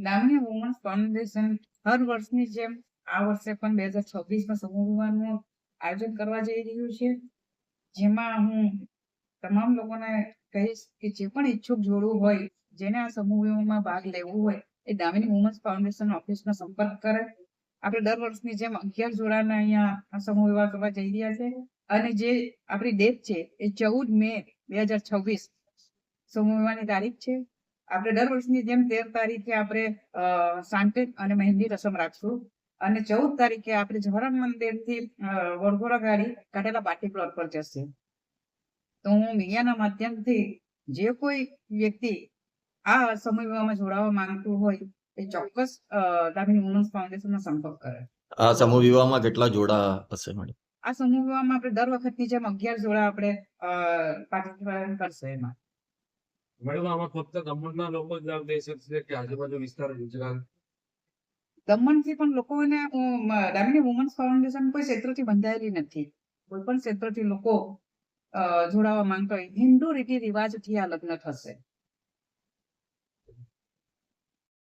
Damini women's foundation હર વર્ષની જેમ આ વર્ષે પણ 2026માં સમૂહ વિવાહનું આયોજન કરવા જઈ રહ્યું છે, જેમાં હું તમામ લોકોને કહીશ કે જે પણ ઈચ્છુક જોડવું હોય, જેને આ સમૂહ વિવાહમાં ભાગ લેવું હોય, એ દામિની વુમન્સ ફાઉન્ડેશન ઓફિસનો સંપર્ક કરે. આપણે દર વર્ષની જેમ 11 જોડાને અહીંયા આ સમૂહ વિવાહ કરવા જઈ રહ્યા છે, અને જે આપણી ડેટ છે એ 14 મે 2026 સમૂહ વિવાહની તારીખ છે. આપણે દર વર્ષની જેમ 13 તારીખે આપણે સાંકેત અને મહેંદી રસમ રાખશું, અને 14 તારીખે આપણે જવાહર મંદિરથી વડઘોડા ગાડી કાઢેલા પાર્ટી પ્લોટ પર જશે. તો હું મીડિયાના માધ્યમથી જે કોઈ વ્યક્તિ આ સમૂહ વિવાહમાં જોડાવા માંગતું હોય એ ચોક્કસ દામિની વુમન્સ ફાઉન્ડેશનનો સંપર્ક કરે. આ સમૂહ વિવાહમાં કેટલા જોડા હશે મેડમ? આ સમૂહ વિવાહમાં આપણે દર વખતની જેમ 11 જોડા આપણે પાર્ટિસિપેટ કરશે. એમાં મેડમ આમાં ફક્ત દમણના લોકો જ લાભ લઈ શકશે કે આજુબાજુ વિસ્તાર ગુજરાત? દમણથી પણ લોકોને દામિની વુમન્સ ફાઉન્ડેશન કોઈ ક્ષેત્રથી બંધાયેલી નથી. કોઈ પણ ક્ષેત્રથી લોકો જોડાવા માંગતા હોય, હિન્દુ રીતિ રિવાજથી આ લગ્ન થશે.